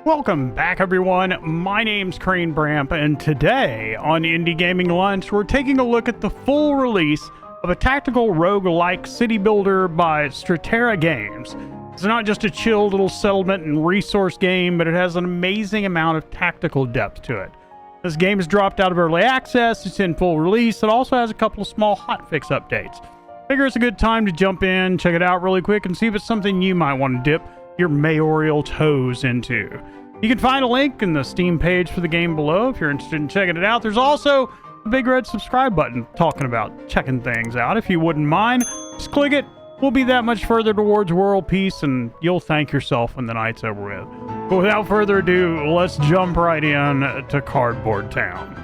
Welcome back, everyone. My name's Crane Bramp, and today on Indie Gaming Lunch, we're taking a look at the full release of a tactical roguelike city builder by Stratera Games. It's not just a chill little settlement and resource game, but it has an amazing amount of tactical depth to it. This game is dropped out of early access, it's in full release, it also has a couple of small hotfix updates. Figure it's a good time to jump in, check it out really quick, and see if it's something you might want to dip your mayoral toes into. You can find a link in the Steam page for the game below if you're interested in checking it out. There's also a big red subscribe button talking about checking things out. If you wouldn't mind, just click it. We'll be that much further towards world peace, and you'll thank yourself when the night's over with. But without further ado, let's jump right in to Carboard Town.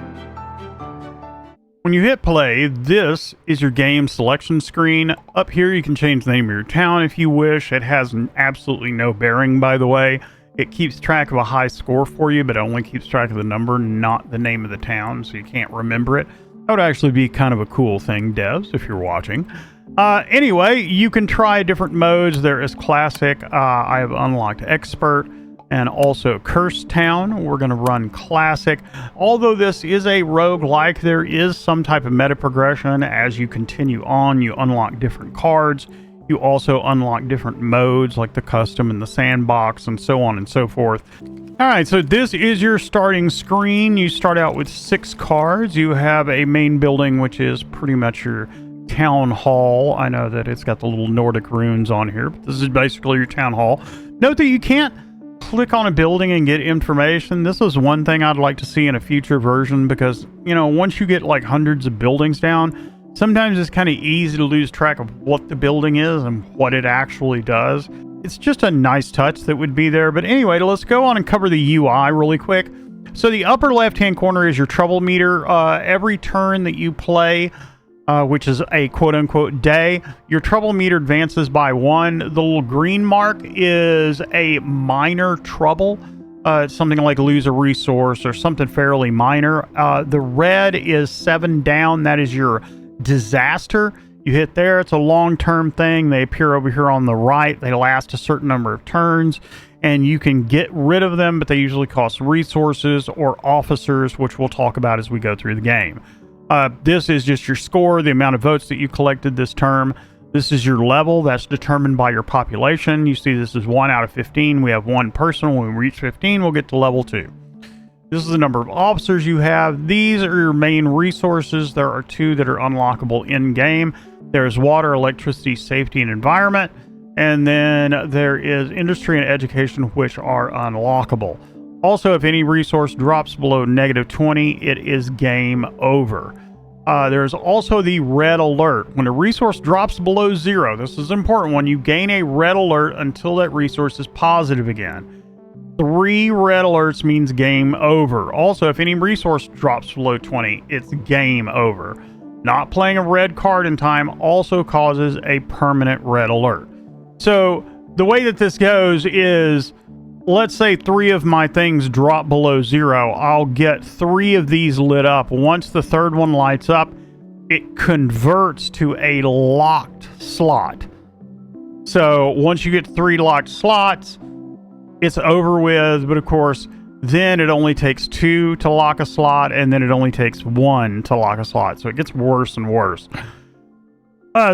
When you hit play, this is your game selection screen. Up here, you can change the name of your town if you wish. It has absolutely no bearing, by the way. It keeps track of a high score for you, but it only keeps track of the number, not the name of the town, so you can't remember it. That would actually be kind of a cool thing, devs, if you're watching. Anyway, you can try different modes. There is Classic. I have unlocked Expert and also Cursed Town. We're going to run Classic. Although this is a roguelike, there is some type of meta progression. As you continue on, you unlock different cards. You also unlock different modes like the custom and the sandbox and so on and so forth. All right, so this is your starting screen. You start out with 6 cards. You have a main building, which is pretty much your town hall. I know that it's got the little Nordic runes on here, but this is basically your town hall. Note that you can't click on a building and get information. This is one thing I'd like to see in a future version because, you know, once you get like hundreds of buildings down, sometimes it's kind of easy to lose track of what the building is and what it actually does. It's just a nice touch that would be there. But anyway, let's go on and cover the UI really quick. So the upper left-hand corner is your trouble meter. Every turn that you play, which is a quote-unquote day, your trouble meter advances by 1. The little green mark is a minor trouble. It's something like lose a resource or something fairly minor. The red is 7 down. That is your disaster. You hit there, it's a long-term thing. They appear over here on the right. They last a certain number of turns, and you can get rid of them, but they usually cost resources or officers, which we'll talk about as we go through the game. This is just your score, the amount of votes that you collected this term. This is your level. That's determined by your population. You see this is 1 out of 15. We have 1 person. When we reach 15, we'll get to level 2. This is the number of officers you have. These are your main resources. There are 2 that are unlockable in-game. There's water, electricity, safety, and environment. And then there is industry and education, which are unlockable. Also, if any resource drops below -20, it is game over. There's also the red alert. When a resource drops below 0, this is important, when you gain a red alert until that resource is positive again. 3 red alerts means game over. Also, if any resource drops below 20, it's game over. Not playing a red card in time also causes a permanent red alert. So the way that this goes is, let's say 3 of my things drop below 0. I'll get 3 of these lit up. Once the 3rd one lights up, it converts to a locked slot. So once you get 3 locked slots, it's over with, but of course, then it only takes 2 to lock a slot, and then it only takes 1 to lock a slot. So it gets worse and worse.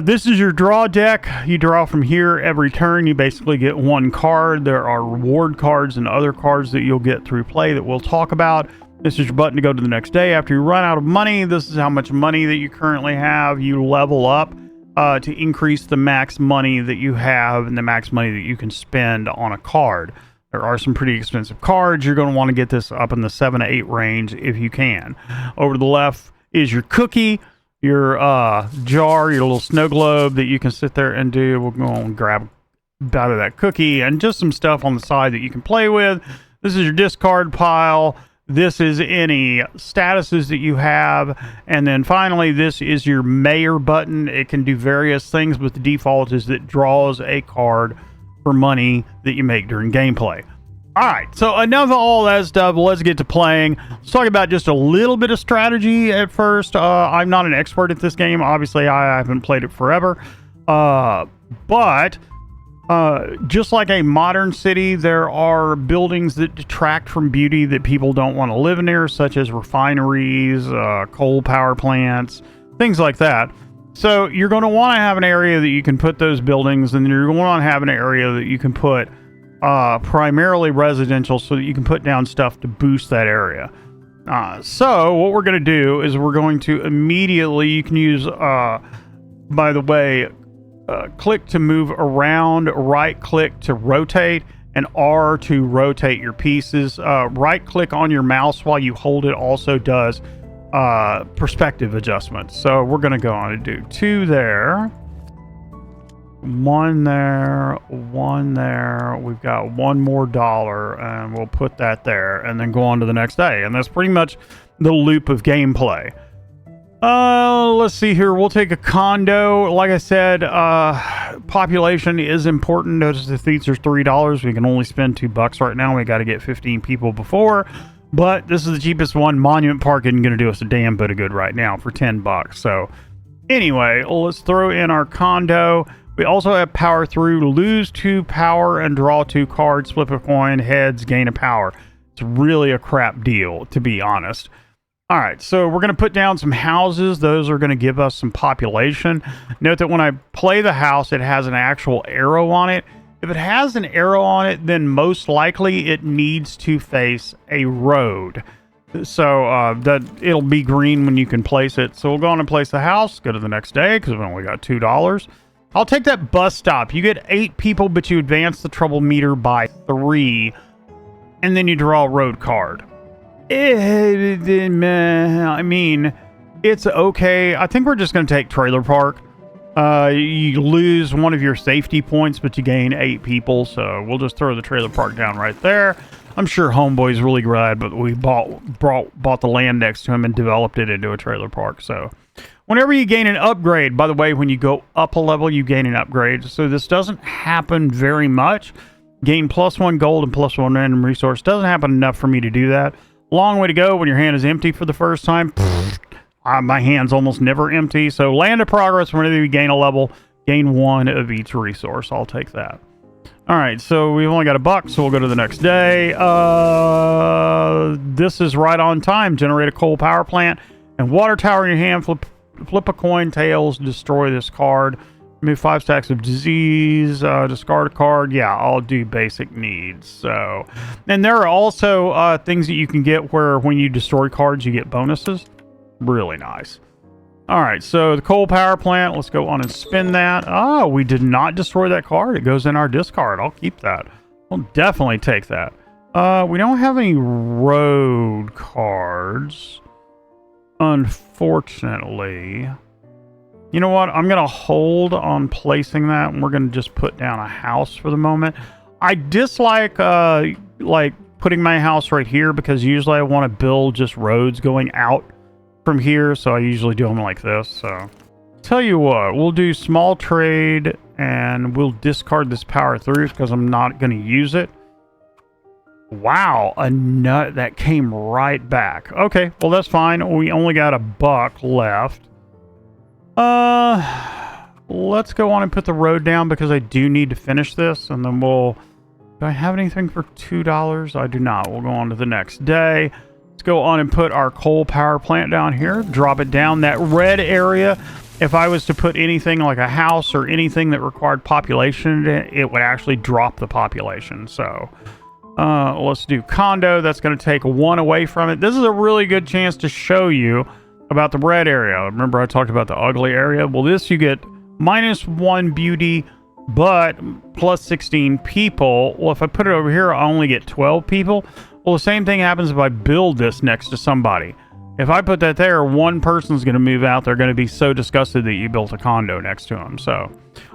This is your draw deck. You draw from here every turn. You basically get 1 card. There are reward cards and other cards that you'll get through play that we'll talk about. This is your button to go to the next day. After you run out of money, this is how much money that you currently have. You level up to increase the max money that you have and the max money that you can spend on a card. There are some pretty expensive cards. You're going to want to get this up in the 7 to 8 range if you can. Over to the left is your cookie, your jar, your little snow globe that you can sit there and do. We'll go and grab a bite of that cookie and just some stuff on the side that you can play with. This is your discard pile. This is any statuses that you have. And then finally, this is your mayor button. It can do various things, but the default is that it draws a card for money that you make during gameplay. All right, so enough of all that stuff. Let's get to playing. Let's talk about just a little bit of strategy at first. I'm not an expert at this game. Obviously, I haven't played it forever. But Just like a modern city, there are buildings that detract from beauty that people don't want to live near, such as refineries, coal power plants, things like that. So you're going to want to have an area that you can put those buildings, and you're going to want to have an area that you can put primarily residential, so that you can put down stuff to boost that area. So what we're going to do is we're going to immediately, you can use, by the way, click to move around, right click to rotate, and R to rotate your pieces. Right click on your mouse while you hold it also does perspective adjustments. So we're going to go on and do 2 there, 1 there, 1 there. We've got $1 more, and we'll put that there and then go on to the next day. And that's pretty much the loop of gameplay. Let's see here. We'll take a condo. Like I said, population is important. Notice the fees are $3. We can only spend $2 right now. We got to get 15 people before, but this is the cheapest one. Monument Park isn't going to do us a damn bit of good right now for $10. So anyway, let's throw in our condo. We also have power through, lose 2 power and draw 2 cards, flip a coin, heads, gain a power. It's really a crap deal, to be honest. All right, so we're going to put down some houses. Those are going to give us some population. Note that when I play the house, it has an actual arrow on it. If it has an arrow on it, then most likely it needs to face a road. So that it'll be green when you can place it. So we'll go on and place the house, go to the next day because we only got $2. I'll take that bus stop. You get 8 people, but you advance the trouble meter by 3, and then you draw a road card. I mean, it's okay. I think we're just going to take trailer park. You lose 1 of your safety points, but you gain 8 people. So we'll just throw the trailer park down right there. I'm sure Homeboy's really glad, but we bought the land next to him and developed it into a trailer park. So whenever you gain an upgrade, by the way, when you go up a level, you gain an upgrade. So this doesn't happen very much. Gain +1 gold and +1 random resource. Doesn't happen enough for me to do that. Long way to go when your hand is empty for the first time. My hand's almost never empty. So land of progress, whenever you gain a level, gain 1 of each resource. I'll take that. All right, so we've only got $1, so we'll go to the next day. This is right on time. Generate a coal power plant and water tower in your hand. Flip a coin, tails, destroy this card. Remove 5 stacks of disease, discard a card. Yeah, I'll do basic needs. So, and there are also things that you can get where when you destroy cards, you get bonuses. Really nice. All right, so the coal power plant, let's go on and spin that. Oh, we did not destroy that card. It goes in our discard. I'll keep that. We'll definitely take that. We don't have any road cards, unfortunately. You know what? I'm going to hold on placing that, and we're going to just put down a house for the moment. I dislike like putting my house right here because usually I want to build just roads going out from here, so I usually do them like this. So tell you what, we'll do small trade, and we'll discard this power through because I'm not going to use it. Wow, a nut that came right back. Okay, well that's fine. We only got $1 left. Let's go on and put the road down because I do need to finish this, and then we'll... Do I have anything for $2? I do not. We'll go on to the next day. Let's go on and put our coal power plant down here. Drop it down. That red area, if I was to put anything like a house or anything that required population, it would actually drop the population. So, let's do condo. That's going to take 1 away from it. This is a really good chance to show you about the red area. Remember I talked about the ugly area? Well, this you get -1 beauty, but plus 16 people. Well, if I put it over here, I only get 12 people. Well, the same thing happens if I build this next to somebody. If I put that there, 1 person's going to move out. They're going to be so disgusted that you built a condo next to them. So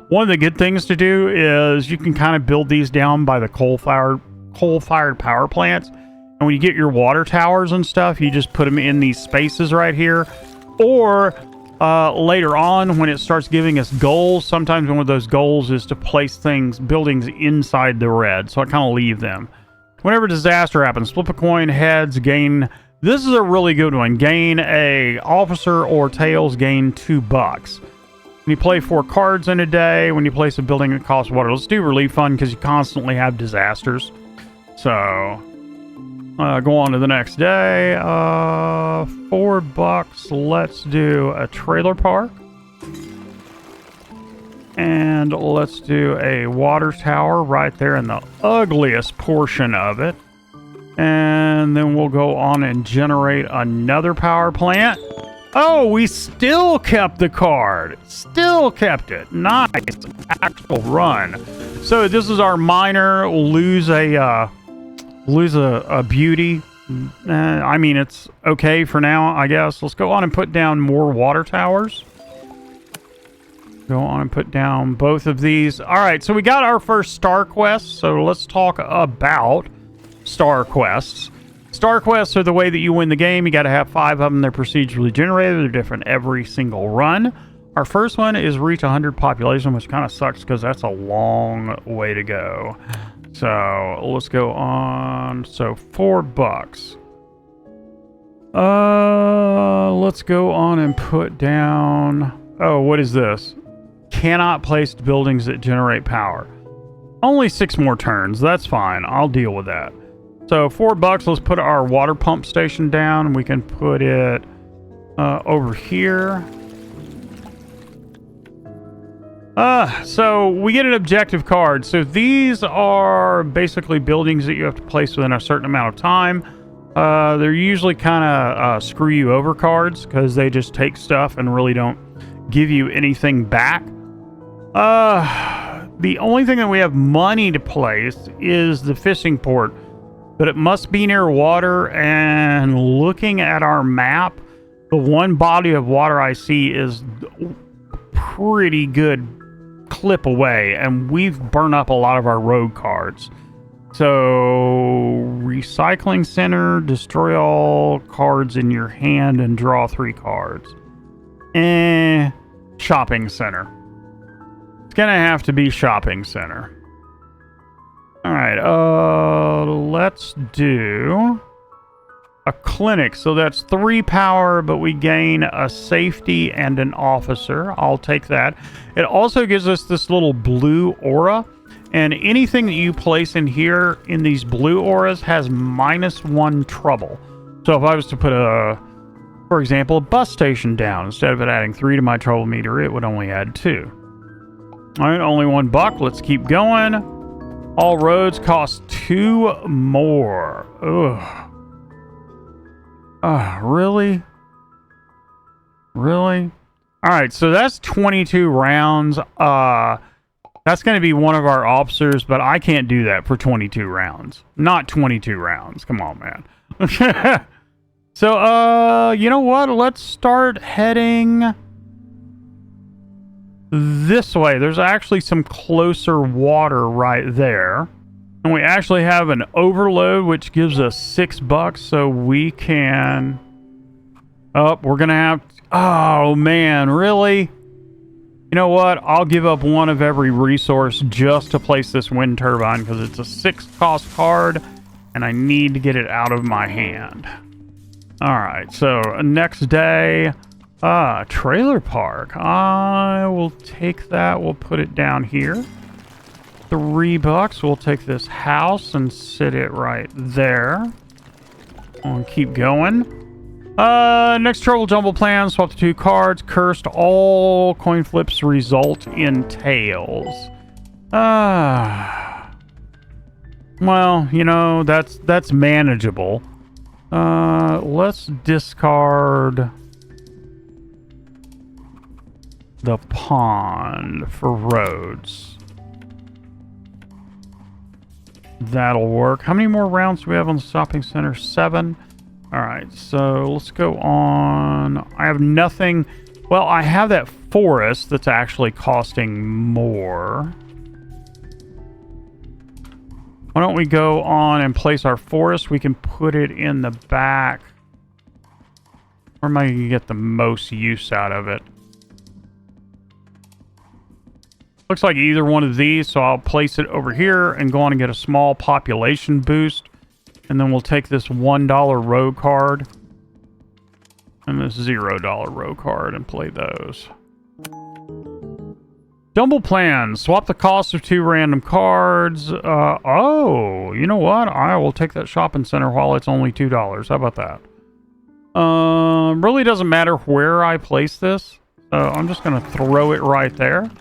one of the good things to do is you can kind of build these down by the coal-fired power plants. And when you get your water towers and stuff, you just put them in these spaces right here. Or later on, when it starts giving us goals, sometimes one of those goals is to place buildings inside the red. So I kind of leave them. Whenever disaster happens, flip a coin, heads, gain... This is a really good one. Gain a officer or tails, gain $2. When you play 4 cards in a day, when you place a building that costs water. Let's do relief fund because you constantly have disasters. So, go on to the next day. $4. Let's do a trailer park. And let's do a water tower right there in the ugliest portion of it. And then we'll go on and generate another power plant. Oh, we still kept the card. Still kept it. Nice. Actual run. So this is our miner. We'll lose a beauty. I mean, it's okay for now, I guess. Let's go on and put down more water towers. Go on and put down both of these. All right, so we got our first star quest. So let's talk about star quests. Star quests are the way that you win the game. You got to have 5 of them. They're procedurally generated. They're different every single run. Our first one is reach 100 population, which kind of sucks because that's a long way to go. So let's go on. So $4. Let's go on and put down. Oh, what is this? Cannot place buildings that generate power. Only 6 more turns. That's fine. I'll deal with that. So $4. Let's put our water pump station down. We can put it over here. So we get an objective card. So these are basically buildings that you have to place within a certain amount of time. They're usually kind of screw you over cards because they just take stuff and really don't give you anything back. The only thing that we have money to place is the fishing port, but it must be near water. And looking at our map, the one body of water I see is pretty good clip away, and we've burned up a lot of our road cards. So recycling center, destroy all cards in your hand and draw 3 cards. Shopping center. It's gonna have to be shopping center. All right, let's do a clinic. So that's 3 power, but we gain a safety and an officer. I'll take that. It also gives us this little blue aura, and anything that you place in here in these blue auras has -1 trouble. So if I was to put for example, a bus station down, instead of it adding 3 to my trouble meter, it would only add 2. All right, only $1. Let's keep going. All roads cost 2 more. Ugh. Really? Really? All right, so that's 22 rounds. That's going to be one of our officers, but I can't do that for 22 rounds. Not 22 rounds. Come on, man. So, you know what? Let's start heading this way. There's actually some closer water right there. And we actually have an overload, which gives us $6, so we can... Oh, we're going to have... Oh, man, really? You know what? I'll give up 1 of every resource just to place this wind turbine, because it's a 6 cost card, and I need to get it out of my hand. Alright, so next day... trailer park. I will take that. We'll put it down here. $3. We'll take this house and sit it right there. I'll keep going. Next trouble jumble plan. Swap the 2 cards. Cursed. All coin flips result in tails. Well, you know, that's manageable. Let's discard the pond for roads. That'll work. How many more rounds do we have on the shopping center? 7. Alright, so let's go on. I have nothing. Well, I have that forest that's actually costing more. Why don't we go on and place our forest? We can put it in the back. Where am I going to get the most use out of it? Looks like either one of these, so I'll place it over here and go on and get a small population boost. And then we'll take this $1 road card and this $0 road card and play those. Jumble plan. Swap the cost of 2 random cards. Oh, you know what? I will take that shopping center while it's only $2. How about that? Really doesn't matter where I place this. So I'm just going to throw it right there.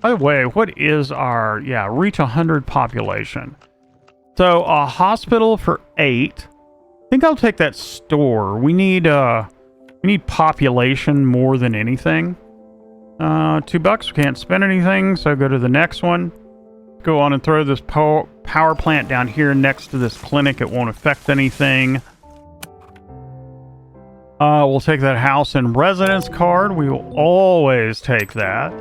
By the way, what is our... Yeah, reach 100 population. So a hospital for 8. I think I'll take that store. We need population more than anything. $2. We can't spend anything, so go to the next one. Go on and throw this power plant down here next to this clinic. It won't affect anything. We'll take that house and residence card. We will always take that.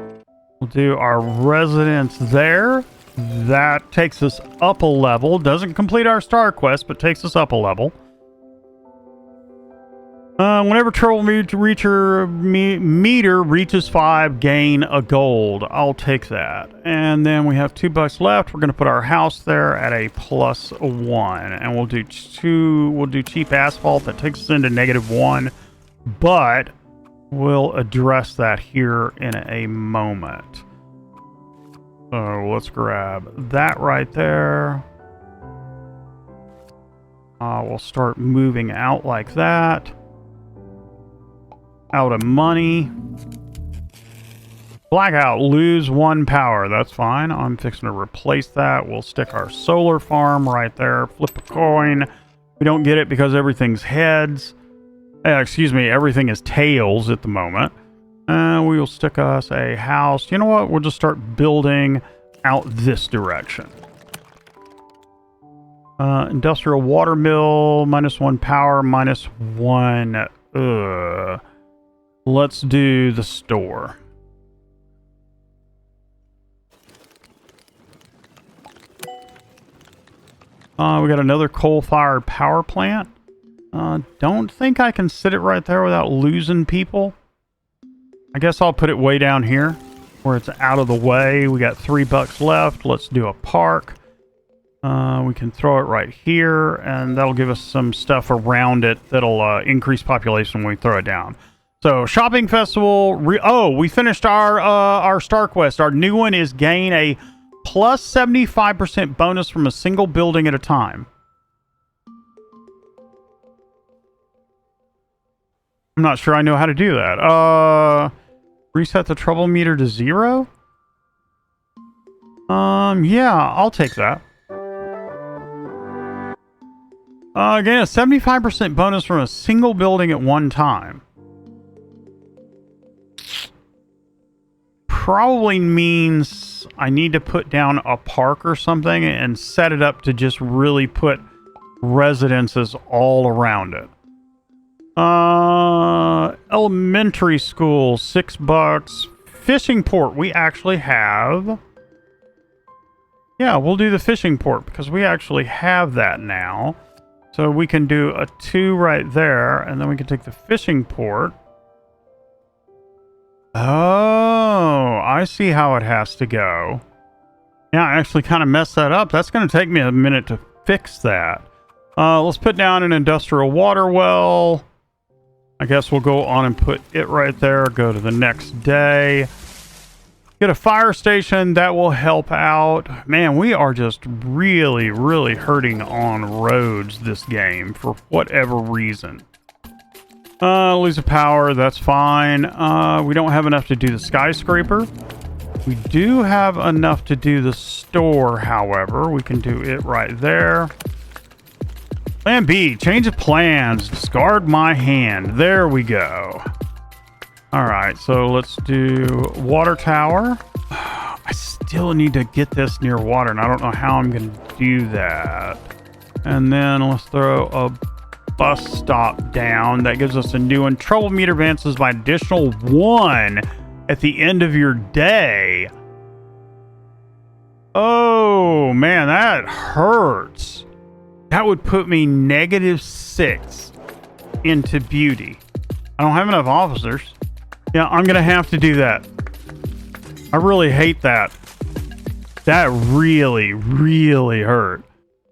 We'll do our residence there. That takes us up a level. Doesn't complete our star quest, but takes us up a level. Whenever trouble meter reaches 5, gain a gold. I'll take that. And then we have $2 left. We're going to put our house there at a +1. And we'll do cheap asphalt. That takes us into -1. But we'll address that here in a moment. So let's grab that right there. We'll start moving out like that. Out of money. Blackout, lose 1 power. That's fine. I'm fixing to replace that. We'll stick our solar farm right there. Flip a coin. We don't get it because everything's heads. Excuse me, everything is tails at the moment. We will stick us a house. You know what? We'll just start building out this direction. Industrial water mill, -1 power, -1. Let's do the store. We got another coal-fired power plant. Don't think I can sit it right there without losing people. I guess I'll put it way down here where it's out of the way. We got $3 left. Let's do a park. We can throw it right here, and that'll give us some stuff around it that'll increase population when we throw it down. So, shopping festival. We finished our star quest. Our new one is gain a +75% bonus from a single building at a time. I'm not sure I know how to do that. Reset the trouble meter to 0? Yeah, I'll take that. Again, a 75% bonus from a single building at one time. Probably means I need to put down a park or something and set it up to just really put residences all around it. Elementary school, $6. Fishing port, we actually have... Yeah, we'll do the fishing port because we actually have that now. So we can do a 2 right there, and then we can take the fishing port. Oh, I see how it has to go. Yeah, I actually kind of messed that up. That's going to take me a minute to fix that. Let's put down an industrial water well. I guess we'll go on and put it right there. Go to the next day. Get a fire station. That will help out. Man, we are just really, really hurting on roads this game for whatever reason. Lose a power. That's fine. We don't have enough to do the skyscraper. We do have enough to do the store, however. We can do it right there. Plan B, change of plans. Discard my hand. There we go. All right, so let's do water tower. I still need to get this near water, and I don't know how I'm going to do that. And then let's throw a bus stop down. That gives us a new one. Trouble meter advances by additional 1 at the end of your day. Oh, man, that hurts. That would put me -6 into beauty. I don't have enough officers. Yeah, I'm going to have to do that. I really hate that. That really, really hurt.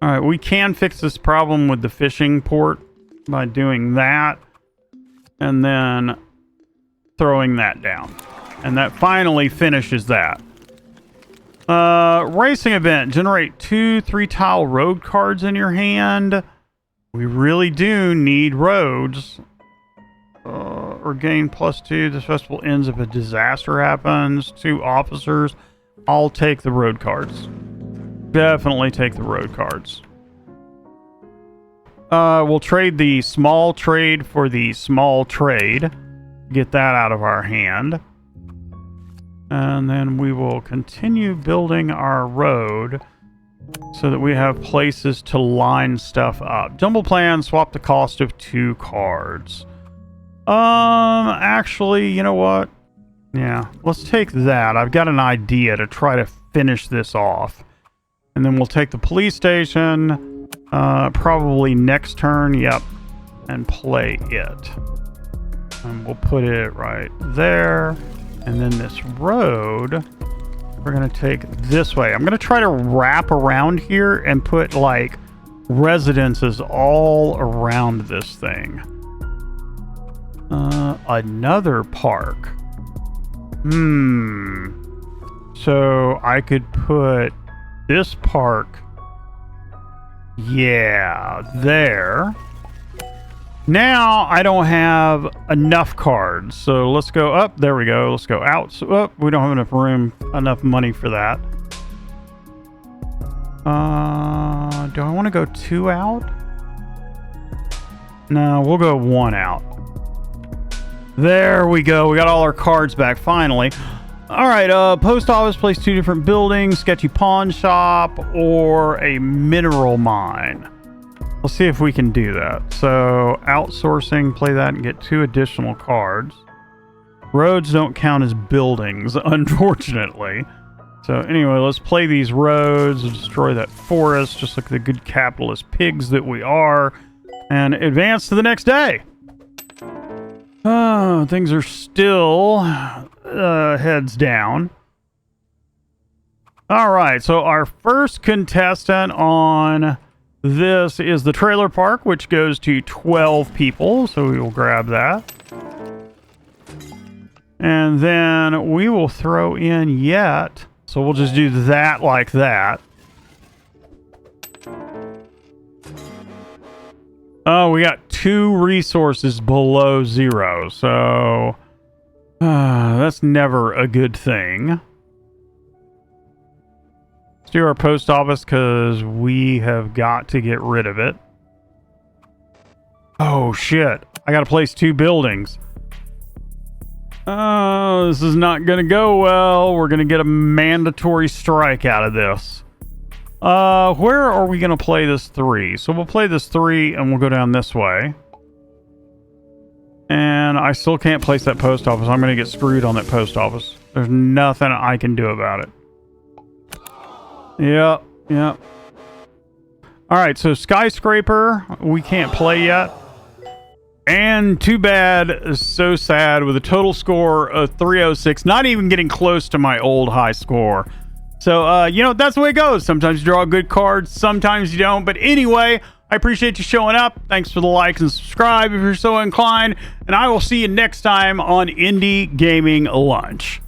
All right, we can fix this problem with the fishing port by doing that and then throwing that down. And that finally finishes that. Racing event. Generate 2 3-tile road cards in your hand. We really do need roads. Or gain +2. This festival ends if a disaster happens. 2 officers. I'll take the road cards. Definitely take the road cards. We'll trade the small trade for the small trade. Get that out of our hand. And then we will continue building our road so that we have places to line stuff up. Jumble plan, swap the cost of 2 cards. Actually, you know what? Yeah, let's take that. I've got an idea to try to finish this off. And then we'll take the police station, probably next turn, yep, and play it. And we'll put it right there. And then this road, we're going to take this way. I'm going to try to wrap around here and put, like, residences all around this thing. Another park. So I could put this park, yeah, there. Now I don't have enough cards, so let's go up. There we go. Let's go out. So, we don't have enough room, enough money for that. Do I want to go 2 out? No, we'll go 1 out. There we go. We got all our cards back finally. All right, post office, place 2 different buildings, sketchy pawn shop, or a mineral mine. We'll see if we can do that. So, outsourcing, play that and get 2 additional cards. Roads don't count as buildings, unfortunately. So, anyway, let's play these roads, destroy that forest, just like the good capitalist pigs that we are, and advance to the next day. Oh, things are still heads down. All right, so our first contestant on this is the trailer park, which goes to 12 people, so we will grab that. And then we will throw in yet, so we'll just do that like that. Oh, we got 2 resources below 0, so that's never a good thing. Let's do our post office because we have got to get rid of it. Oh, shit. I got to place 2 buildings. Oh, this is not going to go well. We're going to get a mandatory strike out of this. Where are we going to play this 3? So we'll play this 3 and we'll go down this way. And I still can't place that post office. I'm going to get screwed on that post office. There's nothing I can do about it. Yep. Alright, so skyscraper, we can't play yet. And too bad, so sad, with a total score of 306, not even getting close to my old high score. So, you know, that's the way it goes. Sometimes you draw good cards, sometimes you don't. But anyway, I appreciate you showing up. Thanks for the likes and subscribe if you're so inclined. And I will see you next time on Indie Gaming Lunch.